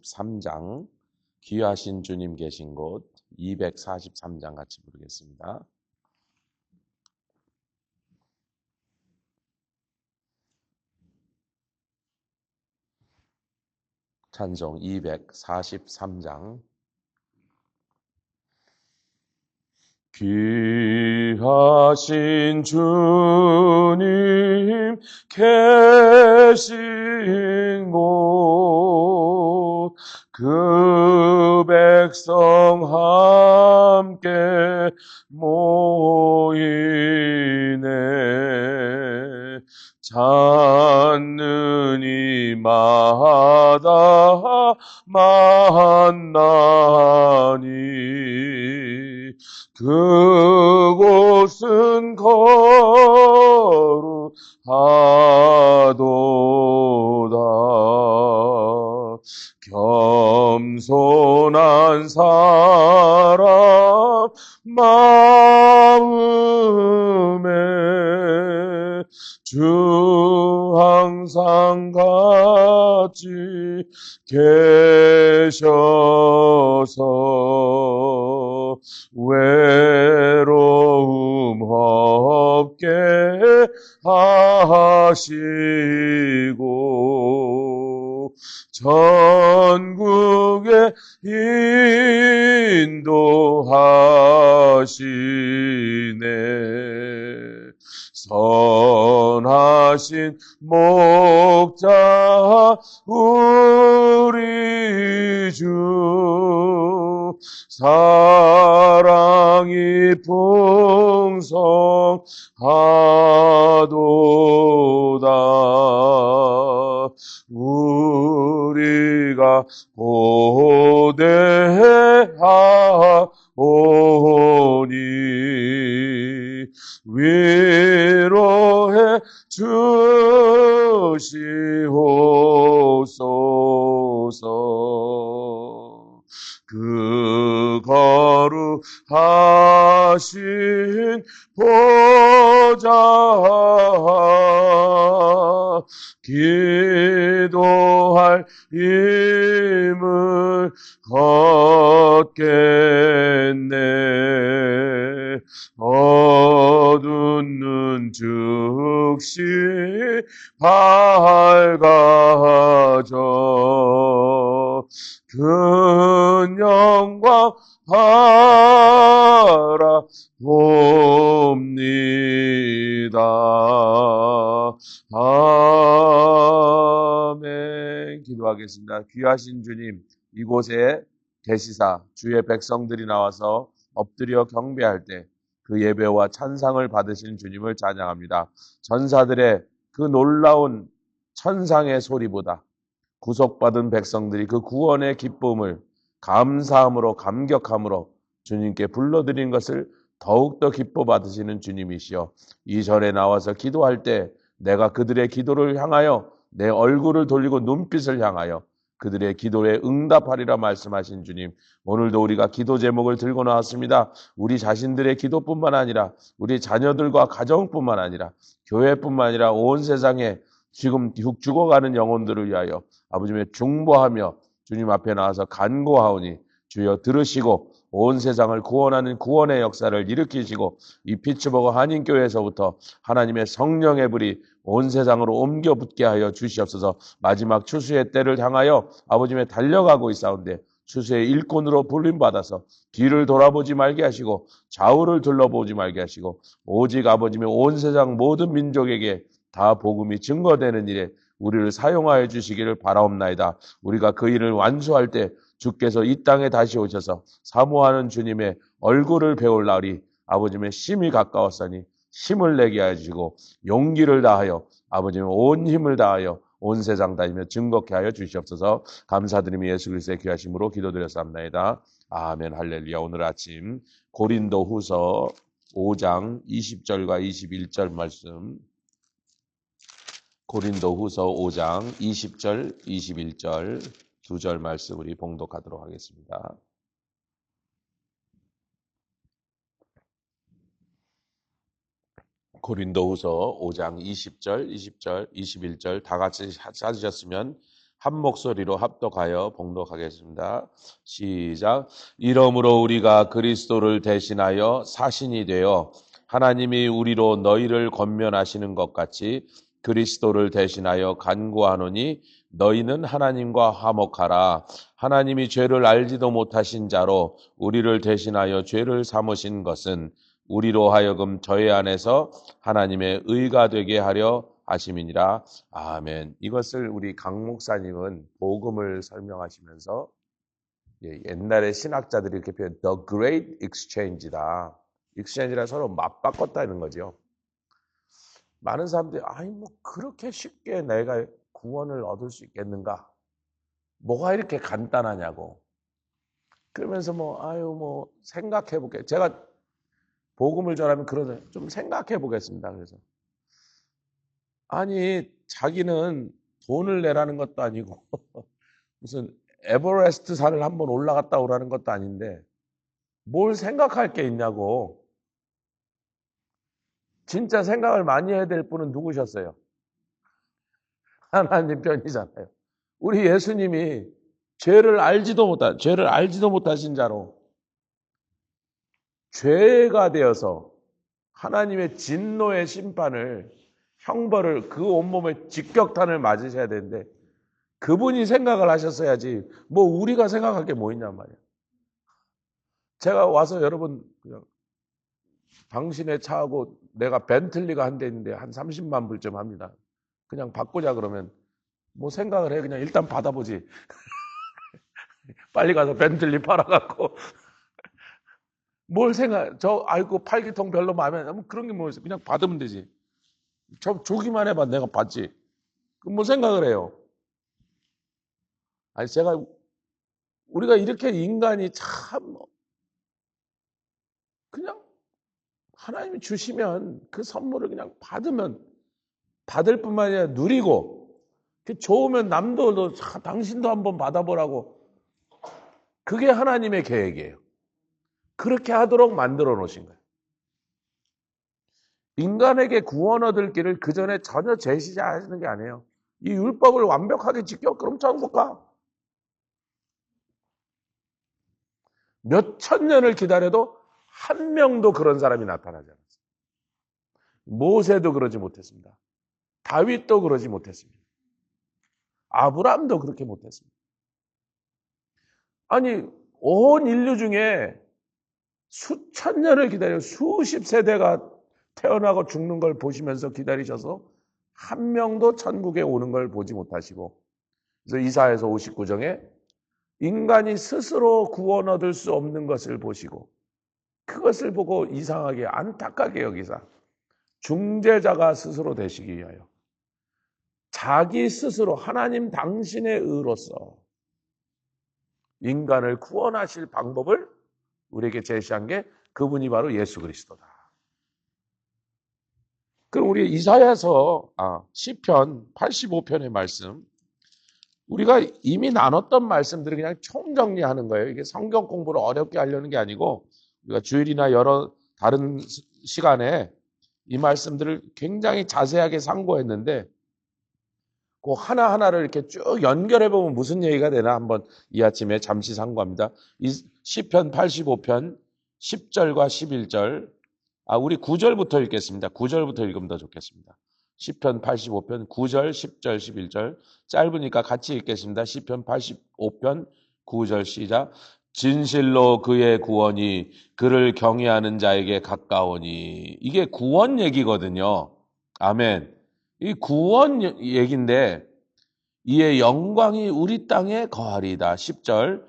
243장 귀하신 주님 계신 곳 243장 같이 부르겠습니다. 찬송 243장. 귀하신 주님 계신 곳 그 백성 함께 모이네. 찾는 이마다 만나니 그곳은 거룩하도다. 겸손한 사람 마음에 주 항상 같이 계셔서 외로움 없게 하시고 전국에 인도하시네. 선하신 목자 우리 주 사랑이 풍성하도다. 우리가 고대하오니 위로해 주시옵소서. 그 거룩하신 보좌 기도할 힘을 걷겠네. 어두운 눈 즉시 밝아져 큰 영광 바라봅니다. 아멘. 기도하겠습니다. 귀하신 주님, 이곳에 계시사 주의 백성들이 나와서 엎드려 경배할 때 그 예배와 찬상을 받으신 주님을 찬양합니다. 전사들의 그 놀라운 천상의 소리보다 구속받은 백성들이 그 구원의 기쁨을 감사함으로 감격함으로 주님께 불러드린 것을 더욱더 기뻐 받으시는 주님이시여, 이 절에 나와서 기도할 때 내가 그들의 기도를 향하여 내 얼굴을 돌리고 눈빛을 향하여 그들의 기도에 응답하리라 말씀하신 주님, 오늘도 우리가 기도 제목을 들고 나왔습니다. 우리 자신들의 기도뿐만 아니라 우리 자녀들과 가정뿐만 아니라 교회뿐만 아니라 온 세상에 지금 죽어가는 영혼들을 위하여 아버지의 중보하며 주님 앞에 나와서 간구하오니 주여 들으시고 온 세상을 구원하는 구원의 역사를 일으키시고 이 피츠버그 한인교회에서부터 하나님의 성령의 불이 온 세상으로 옮겨 붙게 하여 주시옵소서. 마지막 추수의 때를 향하여 아버지의 달려가고 있사온데 추수의 일꾼으로 불림받아서 뒤를 돌아보지 말게 하시고 좌우를 둘러보지 말게 하시고 오직 아버지의 온 세상 모든 민족에게 다 복음이 증거되는 일에 우리를 사용하여 주시기를 바라옵나이다. 우리가 그 일을 완수할 때 주께서 이 땅에 다시 오셔서 사모하는 주님의 얼굴을 배울 날이 아버지의 심히 가까웠으니 힘을 내게 하시고 용기를 다하여 아버지의 온 힘을 다하여 온 세상 다니며 증거케 하여 주시옵소서. 감사드리며 예수 그리스도의 귀하심으로 기도드렸사옵나이다. 아멘. 할렐루야. 오늘 아침 고린도후서 5장 20절과 21절 말씀, 고린도후서 5장 20절, 21절 두 절 말씀 우리 봉독하도록 하겠습니다. 고린도후서 5장 20절, 20절, 21절 다 같이 찾으셨으면 한 목소리로 합독하여 봉독하겠습니다. 시작. 이러므로 우리가 그리스도를 대신하여 사신이 되어 하나님이 우리로 너희를 권면하시는 것 같이 그리스도를 대신하여 간구하노니 너희는 하나님과 화목하라. 하나님이 죄를 알지도 못하신 자로 우리를 대신하여 죄를 삼으신 것은 우리로 하여금 저희 안에서 하나님의 의가 되게 하려 하심이니라. 아멘. 이것을 우리 강 목사님은 복음을 설명하시면서 옛날에 신학자들이 이렇게 표현, The Great Exchange다. Exchange라 서로 맞바꿨다는 거죠. 많은 사람들이 아니 뭐 그렇게 쉽게 내가 구원을 얻을 수 있겠는가? 뭐가 이렇게 간단하냐고. 그러면서 뭐 생각해 볼게. 제가 복음을 전하면 그러잖아요. 좀 생각해 보겠습니다. 그래서 아니 자기는 돈을 내라는 것도 아니고 무슨 에버레스트 산을 한번 올라갔다 오라는 것도 아닌데 뭘 생각할 게 있냐고. 진짜 생각을 많이 해야 될 분은 누구셨어요? 하나님 편이잖아요. 우리 예수님이 죄를 알지도 못하신 자로 죄가 되어서 하나님의 진노의 심판을 형벌을 그 온몸에 직격탄을 맞으셔야 되는데 그분이 생각을 하셨어야지 뭐 우리가 생각할 게 뭐 있냔 말이에요. 제가 와서 여러분 그냥 당신의 차하고 내가 벤틀리가 한 대 있는데 한 30만 불쯤 합니다. 그냥 바꾸자 그러면 뭐 생각을 해. 그냥 일단 받아보지. 빨리 가서 벤틀리 팔아갖고 뭘 생각, 아이고, 팔기통 별로 마음에 안 들면 그런 게 뭐 있어. 그냥 받으면 되지. 조기만 해봐. 내가 받지. 그럼 뭐 생각을 해요. 아니, 우리가 이렇게 인간이 참, 그냥 하나님이 주시면 그 선물을 그냥 받으면 받을 뿐만 아니라 누리고, 좋으면 남도 당신도 한번 받아보라고. 그게 하나님의 계획이에요. 그렇게 하도록 만들어 놓으신 거예요. 인간에게 구원 얻을 길을 그 전에 전혀 제시하시는 게 아니에요. 이 율법을 완벽하게 지켜? 그럼 천국 가. 몇 천 년을 기다려도 한 명도 그런 사람이 나타나지 않았어요. 모세도 그러지 못했습니다. 다윗도 그러지 못했습니다. 아브라함도 그렇게 못했습니다. 아니, 온 인류 중에 수천 년을 기다려 수십 세대가 태어나고 죽는 걸 보시면서 기다리셔서 한 명도 천국에 오는 걸 보지 못하시고, 그래서 이사야서 59장에 인간이 스스로 구원 얻을 수 없는 것을 보시고 그것을 보고 이상하게 안타깝게 여기사 중재자가 스스로 되시기 위하여 자기 스스로 하나님 당신의 의로서 인간을 구원하실 방법을 우리에게 제시한 게 그분이 바로 예수 그리스도다. 그럼 우리 이사야서 시편 85편의 말씀, 우리가 이미 나눴던 말씀들을 그냥 총정리하는 거예요. 이게 성경 공부를 어렵게 하려는 게 아니고 우리가 주일이나 여러 다른 시간에 이 말씀들을 굉장히 자세하게 상고했는데 그 하나하나를 이렇게 쭉 연결해 보면 무슨 얘기가 되나 한번 이 아침에 잠시 상고합니다. 이 시편 85편 10절과 11절, 우리 9절부터 읽겠습니다. 9절부터 읽으면 더 좋겠습니다. 시편 85편 9절, 10절, 11절 짧으니까 같이 읽겠습니다. 시편 85편 9절 시작. 진실로 그의 구원이 그를 경외하는 자에게 가까우니. 이게 구원 얘기거든요. 아멘. 이 구원 얘기인데 이의 영광이 우리 땅에 거하리다. 10절.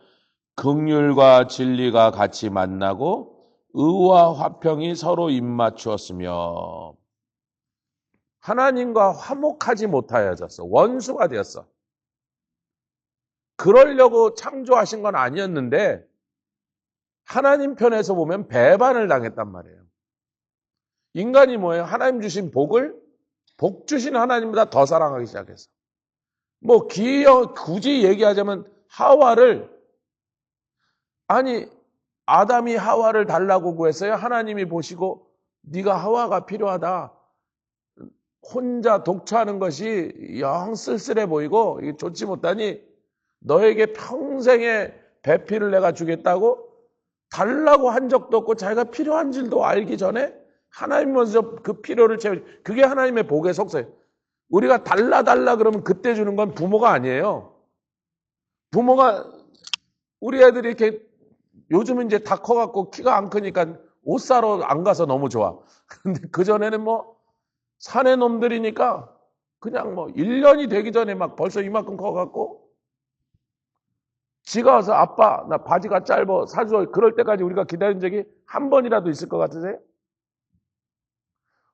긍휼과 진리가 같이 만나고 의와 화평이 서로 입맞추었으며 하나님과 화목하지 못하여졌어. 원수가 되었어. 그러려고 창조하신 건 아니었는데 하나님 편에서 보면 배반을 당했단 말이에요. 인간이 뭐예요? 하나님 주신 복을 복 주신 하나님보다 더 사랑하기 시작했어. 뭐 굳이 얘기하자면 하와를, 아니 아담이 하와를 달라고 구했어요. 하나님이 보시고 네가 하와가 필요하다. 혼자 독처하는 것이 영 쓸쓸해 보이고 이게 좋지 못하니 너에게 평생의 배필을 내가 주겠다고 달라고 한 적도 없고 자기가 필요한 줄도 알기 전에 하나님 먼저 그 필요를 채워. 그게 하나님의 복의 속성이에요. 우리가 달라 그러면 그때 주는 건 부모가 아니에요. 부모가 우리 애들이 이렇게 요즘은 이제 다 커갖고 키가 안 크니까 옷 사러 안 가서 너무 좋아. 근데 그전에는 뭐 사내 놈들이니까 그냥 뭐 1년이 되기 전에 막 벌써 이만큼 커갖고 지가 와서 아빠 나 바지가 짧아 사줘. 그럴 때까지 우리가 기다린 적이 한 번이라도 있을 것 같으세요?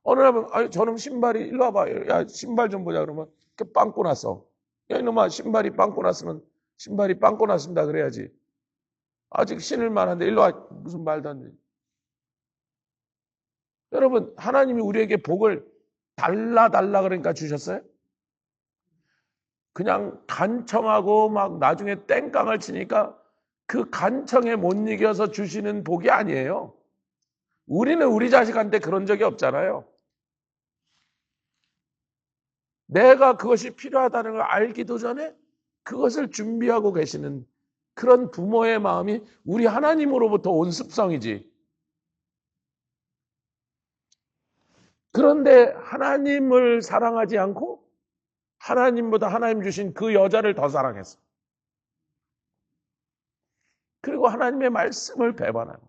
어느 날은 아니 저놈 신발이 일로 와봐. 야 신발 좀 보자. 그러면 이렇게 빵꾸 났어. 야 이놈아 신발이 빵꾸 났으면 신발이 빵꾸 났습니다 그래야지. 아직 신을 만한데 일로 와. 무슨 말도 안 돼. 여러분 하나님이 우리에게 복을 달라 그러니까 주셨어요? 그냥 간청하고 막 나중에 땡깡을 치니까 그 간청에 못 이겨서 주시는 복이 아니에요. 우리는 우리 자식한테 그런 적이 없잖아요. 내가 그것이 필요하다는 걸 알기도 전에 그것을 준비하고 계시는 그런 부모의 마음이 우리 하나님으로부터 온 습성이지. 그런데 하나님을 사랑하지 않고 하나님보다 하나님 주신 그 여자를 더 사랑했어. 그리고 하나님의 말씀을 배반하고.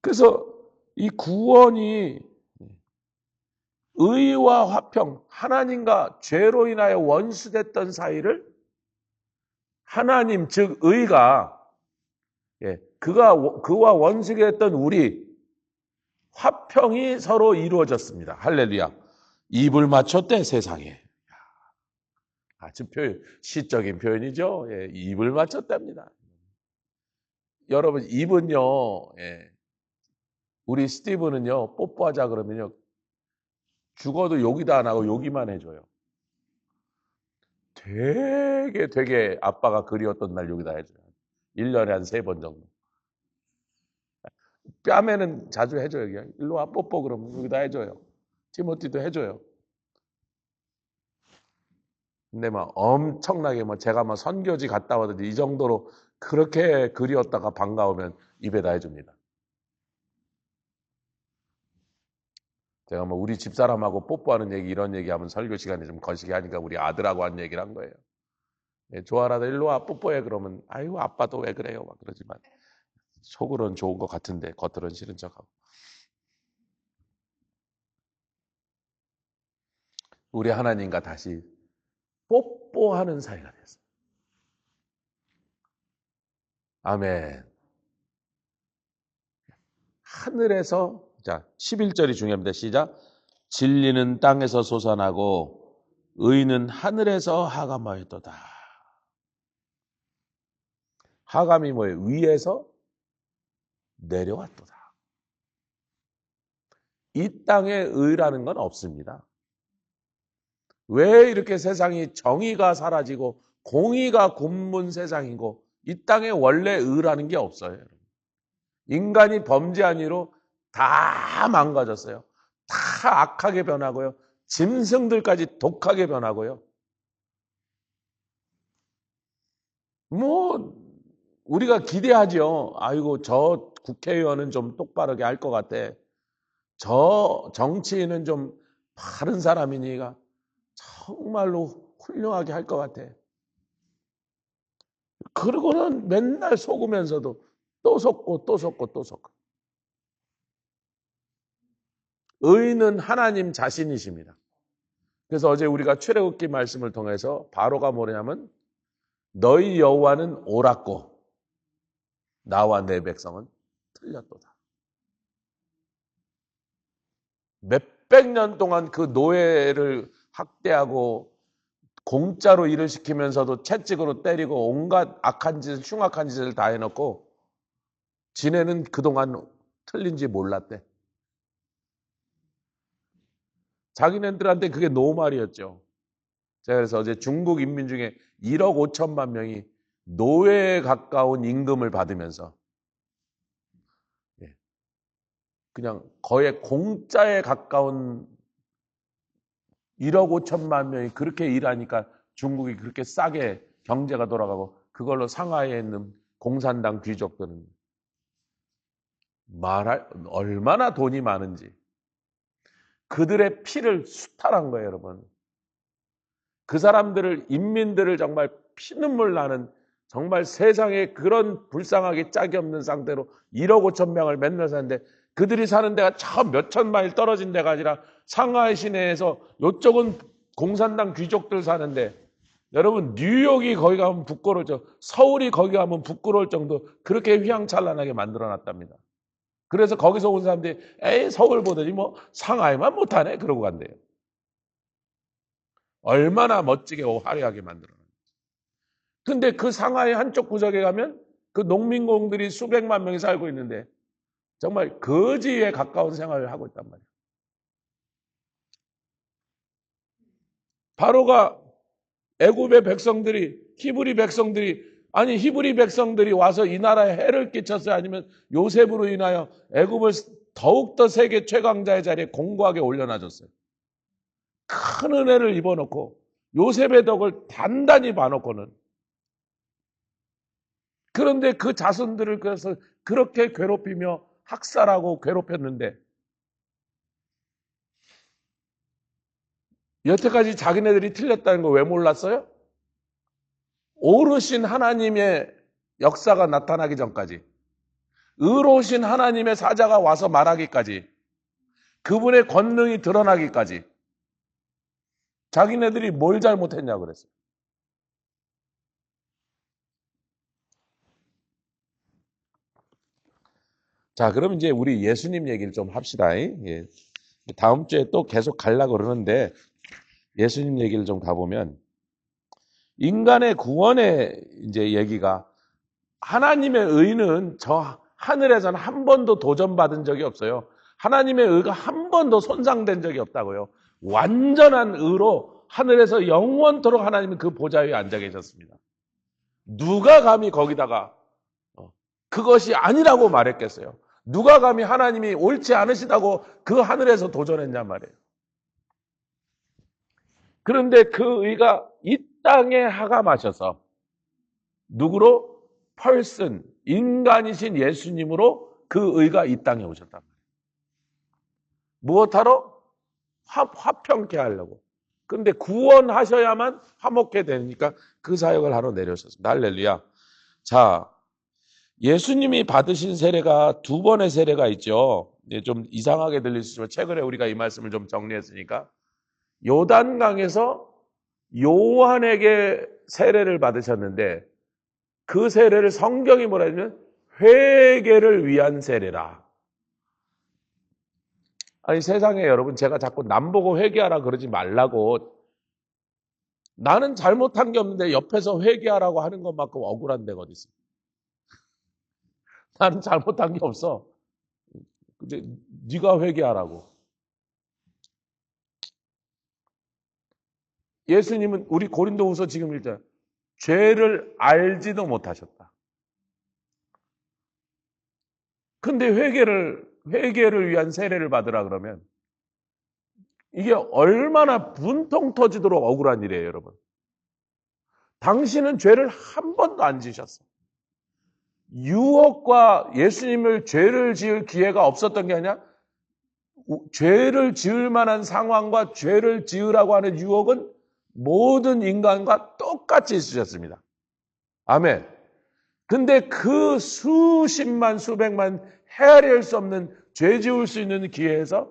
그래서 이 구원이 의와 화평, 하나님과 죄로 인하여 원수됐던 사이를 하나님, 즉 의가 그와 원수가 됐던 우리 화평이 서로 이루어졌습니다. 할렐루야. 입을 맞췄대 세상에. 아주 시적인 표현이죠. 예, 입을 맞췄답니다. 여러분 입은요. 예, 우리 스티브는요. 뽀뽀하자 그러면요. 죽어도 욕이도 안 하고 욕이만 해줘요. 되게 아빠가 그리웠던 날 욕이다 해줘요. 1년에 한 3번 정도. 뺨에는 자주 해줘요. 그냥. 일로 와 뽀뽀 그러면 여기다 해줘요. 티모티도 해줘요. 근데 막 엄청나게 뭐 제가 막 선교지 갔다 왔는데 이 정도로 그렇게 그리웠다가 반가우면 입에다 해줍니다. 제가 뭐 우리 집사람하고 뽀뽀하는 얘기 이런 얘기하면 설교 시간에 좀 거시기 하니까 우리 아들하고 한 얘기를 한 거예요. 예, 좋아라도 일로 와 뽀뽀해 그러면 아이고 아빠도 왜 그래요 막 그러지만 속으로는 좋은 것 같은데 겉으로는 싫은 척하고. 우리 하나님과 다시 뽀뽀하는 사이가 됐어요. 아멘. 하늘에서 자 11절이 중요합니다. 시작. 진리는 땅에서 솟아나고 의는 하늘에서 하감하였도다. 하감이 뭐예요? 위에서 내려왔도다. 이 땅에 의라는 건 없습니다. 왜 이렇게 세상이 정의가 사라지고 공의가 굼문 세상이고 이 땅에 원래 의라는 게 없어요. 인간이 범죄한 이로 다 망가졌어요. 다 악하게 변하고요. 짐승들까지 독하게 변하고요. 뭐 우리가 기대하죠. 아이고 저 국회의원은 좀 똑바르게 할 것 같아. 저 정치인은 좀 바른 사람이니까 정말로 훌륭하게 할 것 같아. 그러고는 맨날 속으면서도 또 속고 또 속고 또 속고. 의는 하나님 자신이십니다. 그래서 어제 우리가 출애굽기 말씀을 통해서 바로가 뭐냐면 너희 여호와는 옳았고 나와 내 백성은 틀렸도다. 몇백 년 동안 그 노예를 학대하고 공짜로 일을 시키면서도 채찍으로 때리고 온갖 악한 짓을 흉악한 짓을 다 해놓고 지네는 그동안 틀린지 몰랐대. 자기네들한테 그게 노말이었죠. 제가 그래서 어제 중국 인민 중에 1억 5천만 명이 노예에 가까운 임금을 받으면서 그냥 거의 공짜에 가까운 1억 5천만 명이 그렇게 일하니까 중국이 그렇게 싸게 경제가 돌아가고 그걸로 상하이에 있는 공산당 귀족들은 말할 얼마나 돈이 많은지 그들의 피를 수탈한 거예요, 여러분. 그 사람들을 인민들을 정말 피눈물 나는 정말 세상에 그런 불쌍하게 짝이 없는 상태로 1억 5천 명을 맨날 사는데 그들이 사는 데가 저 몇천 마일 떨어진 데가 아니라 상하이 시내에서 이쪽은 공산당 귀족들 사는데 여러분 뉴욕이 거기 가면 부끄러울 정도 서울이 거기 가면 부끄러울 정도 그렇게 휘황찬란하게 만들어놨답니다. 그래서 거기서 온 사람들이 에이 서울 보더니 뭐 상하이만 못하네 그러고 간대요. 얼마나 멋지게 화려하게 만들어놨는지. 근데 그 상하이 한쪽 구석에 가면 그 농민공들이 수백만 명이 살고 있는데 정말 거지에 가까운 생활을 하고 있단 말이에요. 바로가 애굽의 백성들이 히브리 백성들이 와서 이 나라에 해를 끼쳤어요? 아니면 요셉으로 인하여 애굽을 더욱더 세계 최강자의 자리에 공고하게 올려놔줬어요? 큰 은혜를 입어놓고 요셉의 덕을 단단히 봐놓고는 그런데 그 자손들을 그래서 그렇게 괴롭히며 학살하고 괴롭혔는데 여태까지 자기네들이 틀렸다는 거 왜 몰랐어요? 오르신 하나님의 역사가 나타나기 전까지 의로우신 하나님의 사자가 와서 말하기까지 그분의 권능이 드러나기까지 자기네들이 뭘 잘못했냐고 그랬어요. 자, 그럼 이제 우리 예수님 얘기를 좀 합시다. 예. 다음 주에 또 계속 가려고 그러는데 예수님 얘기를 좀 가보면 인간의 구원의 이제 얘기가 하나님의 의는 저 하늘에서는 한 번도 도전받은 적이 없어요. 하나님의 의가 한 번도 손상된 적이 없다고요. 완전한 의로 하늘에서 영원토록 하나님은 그 보좌 위에 앉아 계셨습니다. 누가 감히 거기다가 그것이 아니라고 말했겠어요? 누가 감히 하나님이 옳지 않으시다고 그 하늘에서 도전했냔 말이에요. 그런데 그 의가 이 땅에 하감하셔서 누구로? 펄슨, 인간이신 예수님으로 그 의가 이 땅에 오셨단 말이에요. 무엇하러? 화평케 하려고. 근데 구원하셔야만 화목해 되니까 그 사역을 하러 내려오셨습니다. 할렐루야. 자, 예수님이 받으신 세례가 두 번의 세례가 있죠. 좀 이상하게 들릴 수 있지만 최근에 우리가 이 말씀을 좀 정리했으니까 요단강에서 요한에게 세례를 받으셨는데 그 세례를 성경이 뭐라 하냐면 회개를 위한 세례라. 아니 세상에 여러분 제가 자꾸 남 보고 회개하라 그러지 말라고 나는 잘못한 게 없는데 옆에서 회개하라고 하는 것만큼 억울한 데가 어디 있어. 나는 잘못한 게 없어. 근데 네가 회개하라고. 예수님은 우리 고린도후서 지금 읽자 죄를 알지도 못하셨다. 근데 회개를 위한 세례를 받으라 그러면 이게 얼마나 분통 터지도록 억울한 일이에요, 여러분. 당신은 죄를 한 번도 안 지으셨어. 유혹과 예수님을 죄를 지을 기회가 없었던 게 아니라 죄를 지을 만한 상황과 죄를 지으라고 하는 유혹은 모든 인간과 똑같이 있으셨습니다. 아멘. 근데 그 수십만, 수백만 헤아릴 수 없는 죄 지을 수 있는 기회에서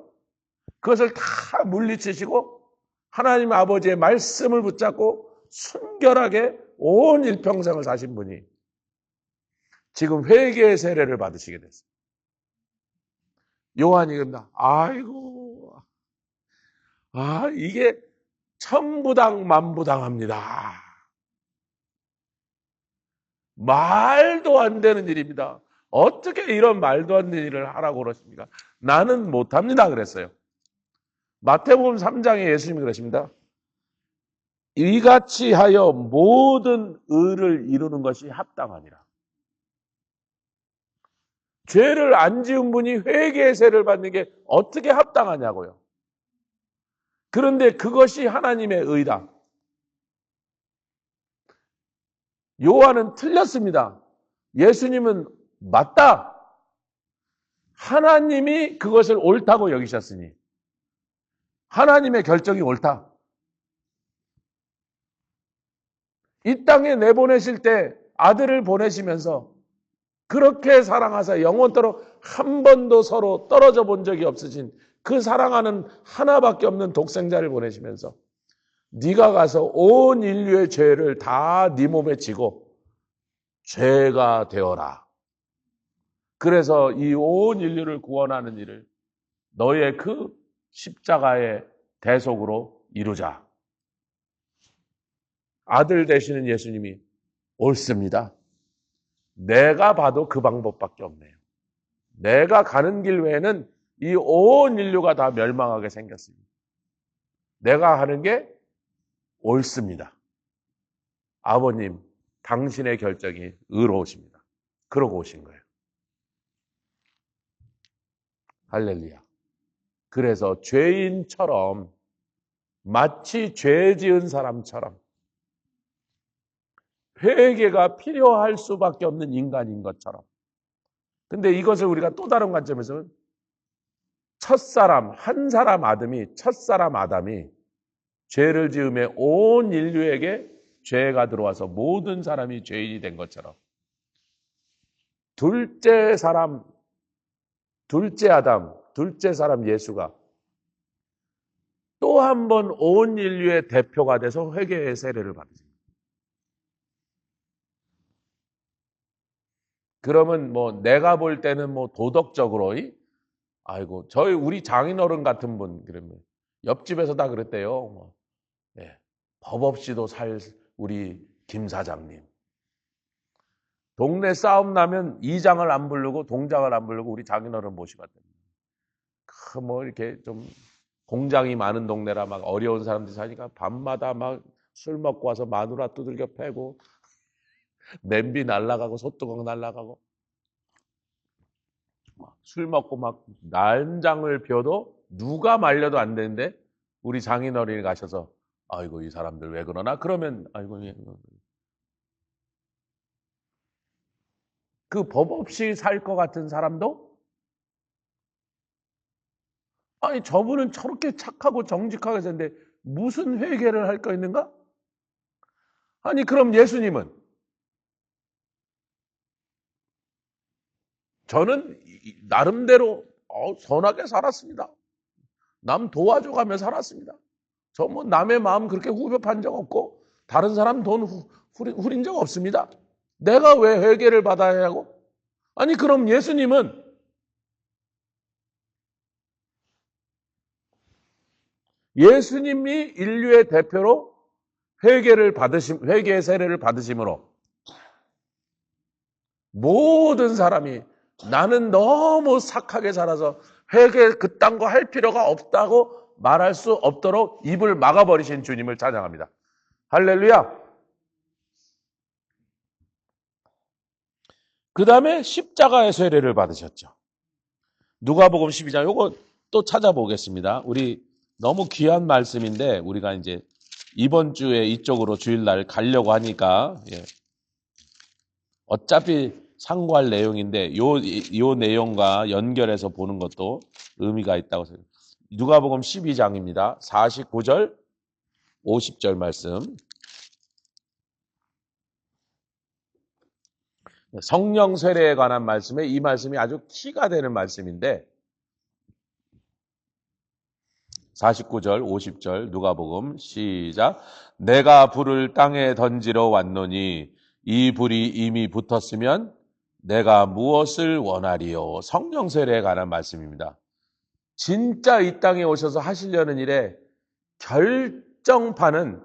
그것을 다 물리치시고 하나님 아버지의 말씀을 붙잡고 순결하게 온 일평생을 사신 분이 지금 회개의 세례를 받으시게 됐어요. 요한이 그런다. 아이고, 이게 천부당 만부당합니다. 말도 안 되는 일입니다. 어떻게 이런 말도 안 되는 일을 하라고 그러십니까? 나는 못합니다. 그랬어요. 마태복음 3장에 예수님이 그러십니다. 이같이 하여 모든 의를 이루는 것이 합당하니라. 죄를 안 지은 분이 회개의 세를 받는 게 어떻게 합당하냐고요. 그런데 그것이 하나님의 의다. 요한은 틀렸습니다. 예수님은 맞다. 하나님이 그것을 옳다고 여기셨으니 하나님의 결정이 옳다. 이 땅에 내보내실 때 아들을 보내시면서 그렇게 사랑하사 영원토록 한 번도 서로 떨어져 본 적이 없으신 그 사랑하는 하나밖에 없는 독생자를 보내시면서 네가 가서 온 인류의 죄를 다 네 몸에 지고 죄가 되어라. 그래서 이 온 인류를 구원하는 일을 너의 그 십자가의 대속으로 이루자. 아들 되시는 예수님이 옳습니다. 내가 봐도 그 방법밖에 없네요. 내가 가는 길 외에는 이 온 인류가 다 멸망하게 생겼습니다. 내가 하는 게 옳습니다. 아버님, 당신의 결정이 의로우십니다. 그러고 오신 거예요. 할렐루야. 그래서 죄인처럼 마치 죄 지은 사람처럼 회개가 필요할 수밖에 없는 인간인 것처럼. 근데 이것을 우리가 또 다른 관점에서는 첫사람, 한 사람 아담이, 첫사람 아담이 죄를 지음에 온 인류에게 죄가 들어와서 모든 사람이 죄인이 된 것처럼 둘째 사람, 둘째 아담, 둘째 사람 예수가 또 한 번 온 인류의 대표가 돼서 회개의 세례를 받으십니다. 그러면 뭐 내가 볼 때는 뭐 도덕적으로 아이고 우리 장인어른 같은 분 그러면 옆집에서 다 그랬대요. 뭐, 예, 법 없이도 살 우리 김 사장님. 동네 싸움 나면 이장을 안 부르고 동장을 안 부르고 우리 장인어른 모시거든요. 뭐 이렇게 좀 공장이 많은 동네라 막 어려운 사람들이 사니까 밤마다 막 술 먹고 와서 마누라 두들겨 패고 냄비 날라가고 소뚜껑 날라가고 술 먹고 막 난장을 펴도 누가 말려도 안 되는데 우리 장인어른이 가셔서 아이고 이 사람들 왜 그러나 그러면 아이고 그 법 없이 살 것 같은 사람도 아니 저분은 저렇게 착하고 정직하게 사는데 무슨 회개를 할 거 있는가? 아니 그럼 예수님은 저는 나름대로 선하게 살았습니다. 남 도와줘가며 살았습니다. 저 뭐 남의 마음 그렇게 후벼 판 적 없고 다른 사람 돈 후린 적 없습니다. 내가 왜 회개를 받아야 하고? 아니 그럼 예수님은 예수님이 인류의 대표로 회개의 세례를 받으심으로 모든 사람이 나는 너무 착하게 살아서 회개 그딴 거 할 필요가 없다고 말할 수 없도록 입을 막아버리신 주님을 찬양합니다. 할렐루야. 그 다음에 십자가의 세례를 받으셨죠. 누가복음 12장 요거 또 찾아보겠습니다. 우리 너무 귀한 말씀인데 우리가 이제 이번 주에 이쪽으로 주일날 가려고 하니까 어차피 상고할 내용인데 요 내용과 연결해서 보는 것도 의미가 있다고 생각합니다. 누가복음 12장입니다. 49절, 50절 말씀. 성령 세례에 관한 말씀에 이 말씀이 아주 키가 되는 말씀인데 49절, 50절 누가복음 시작. 내가 불을 땅에 던지러 왔노니 이 불이 이미 붙었으면 내가 무엇을 원하리요? 성령 세례에 관한 말씀입니다. 진짜 이 땅에 오셔서 하시려는 일에 결정판은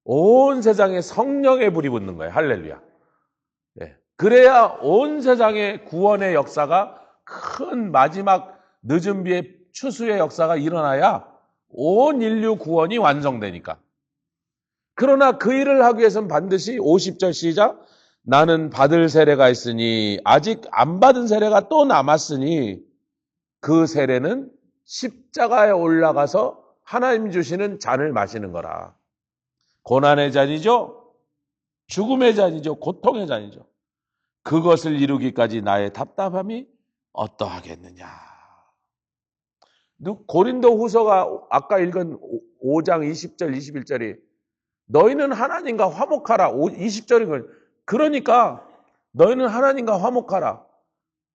온 세상에 성령의 불이 붙는 거예요. 할렐루야. 그래야 온 세상의 구원의 역사가 큰 마지막 늦은 비의 추수의 역사가 일어나야 온 인류 구원이 완성되니까. 그러나 그 일을 하기 위해서는 반드시 50절 시작. 나는 받을 세례가 있으니 아직 안 받은 세례가 또 남았으니 그 세례는 십자가에 올라가서 하나님 주시는 잔을 마시는 거라. 고난의 잔이죠. 죽음의 잔이죠. 고통의 잔이죠. 그것을 이루기까지 나의 답답함이 어떠하겠느냐. 고린도 후서가 아까 읽은 5장 20절 21절이 너희는 하나님과 화목하라. 20절인 거예요. 그러니까 너희는 하나님과 화목하라.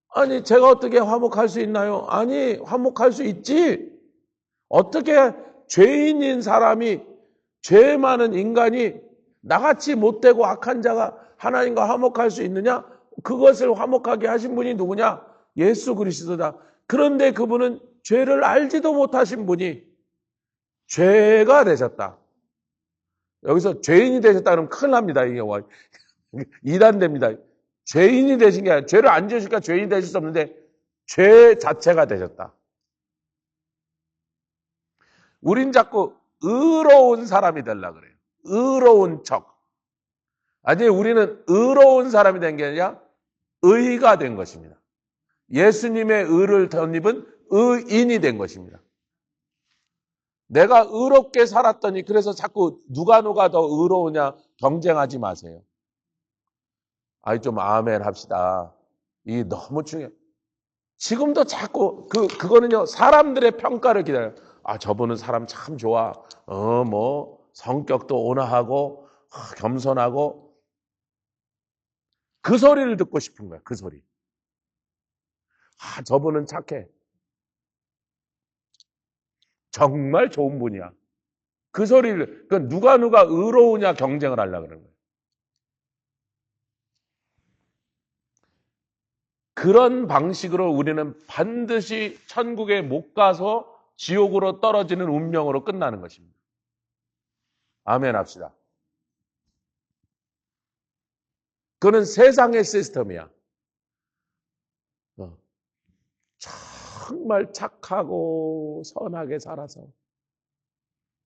아니 제가 어떻게 화목할 수 있나요? 아니 화목할 수 있지. 어떻게 죄인인 사람이 죄 많은 인간이 나같이 못되고 악한 자가 하나님과 화목할 수 있느냐? 그것을 화목하게 하신 분이 누구냐? 예수 그리스도다. 그런데 그분은 죄를 알지도 못하신 분이 죄가 되셨다. 여기서 죄인이 되셨다 그러면 큰일 납니다. 이게 이단됩니다. 죄인이 되신 게 아니라 죄를 안 지으시니까 죄인이 되실 수 없는데 죄 자체가 되셨다. 우린 자꾸 의로운 사람이 되려고 그래요. 의로운 척. 아니 우리는 의로운 사람이 된 게 아니라 의가 된 것입니다. 예수님의 의를 덧입은 의인이 된 것입니다. 내가 의롭게 살았더니 그래서 자꾸 누가 더 의로우냐 경쟁하지 마세요. 아이 좀 아멘 합시다. 이게 너무 중요해요. 지금도 자꾸 그거는요 사람들의 평가를 기다려요. 아 저분은 사람 참 좋아. 뭐 성격도 온화하고 겸손하고 그 소리를 듣고 싶은 거야. 그 소리. 아 저분은 착해. 정말 좋은 분이야. 그 소리를 누가 의로우냐 경쟁을 하려고 그러는 거예요. 그런 방식으로 우리는 반드시 천국에 못 가서 지옥으로 떨어지는 운명으로 끝나는 것입니다. 아멘 합시다. 그는 세상의 시스템이야. 정말 착하고 선하게 살아서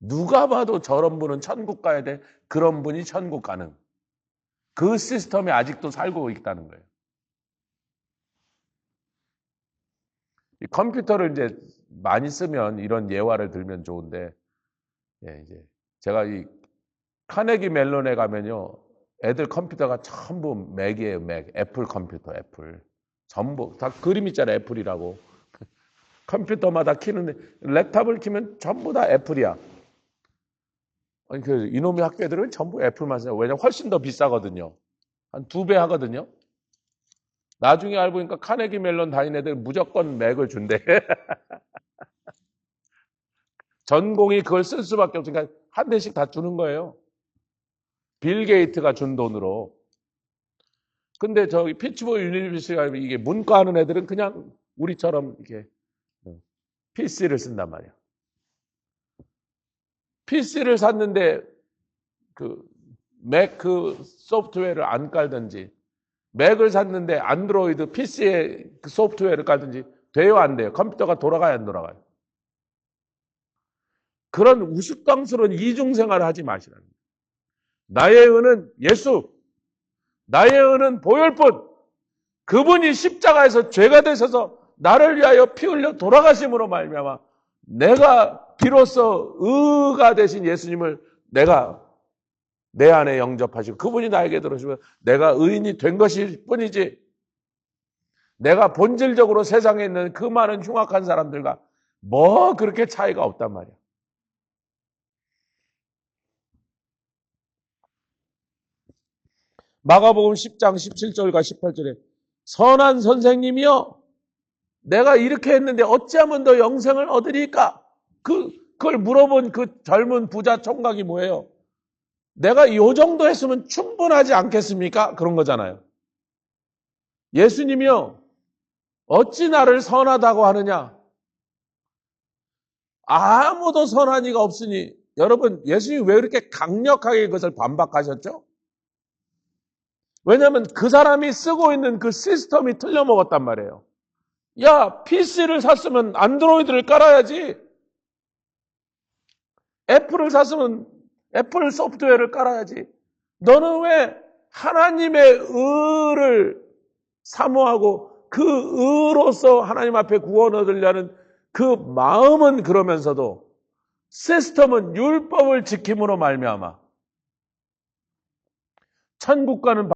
누가 봐도 저런 분은 천국 가야 돼. 그런 분이 천국 가는 그 시스템에 아직도 살고 있다는 거예요. 이 컴퓨터를 이제 많이 쓰면 이런 예화를 들면 좋은데, 이제 제가 이 카네기 멜론에 가면요, 애들 컴퓨터가 전부 맥이에요, 맥. 애플 컴퓨터, 애플. 전부 다 그림 있잖아요, 애플이라고. 컴퓨터마다 키는데 랩탑을 키면 전부 다 애플이야. 아니 그 이놈의 학교들은 전부 애플만 써요. 왜냐면 훨씬 더 비싸거든요. 한 2배 하거든요. 나중에 알고 보니까 카네기 멜론 다니는 애들 무조건 맥을 준대. 전공이 그걸 쓸 수밖에 없으니까 한 대씩 다 주는 거예요. 빌 게이트가 준 돈으로. 근데 저기 피츠버그 유니버시티가 이게 문과 하는 애들은 그냥 우리처럼 이렇게 PC를 쓴단 말이야. PC를 샀는데 맥 소프트웨어를 안 깔든지 맥을 샀는데 안드로이드 PC에 그 소프트웨어를 깔든지 돼요 안 돼요? 컴퓨터가 돌아가야 안 돌아가요? 그런 우스꽝스러운 이중생활을 하지 마시라는 거예요. 나의 의는 예수, 나의 의는 보혈뿐, 그분이 십자가에서 죄가 되셔서 나를 위하여 피 흘려 돌아가심으로 말미암아 내가 비로소 의가 되신 예수님을 내가 내 안에 영접하시고 그분이 나에게 들어오시면 내가 의인이 된 것일 뿐이지 내가 본질적으로 세상에 있는 그 많은 흉악한 사람들과 뭐 그렇게 차이가 없단 말이야. 마가복음 10장 17절과 18절에 선한 선생님이여 내가 이렇게 했는데 어찌하면 더 영생을 얻으리까? 그걸 물어본 그 젊은 부자 총각이 뭐예요? 내가 이 정도 했으면 충분하지 않겠습니까? 그런 거잖아요. 예수님이요. 어찌 나를 선하다고 하느냐? 아무도 선한 이가 없으니 여러분 예수님이 왜 이렇게 강력하게 이것을 반박하셨죠? 왜냐하면 그 사람이 쓰고 있는 그 시스템이 틀려먹었단 말이에요. 야, PC를 샀으면 안드로이드를 깔아야지. 애플을 샀으면 애플 소프트웨어를 깔아야지. 너는 왜 하나님의 의를 사모하고 그 의로서 하나님 앞에 구원 얻으려는 그 마음은 그러면서도 시스템은 율법을 지킴으로 말미암아 천국과는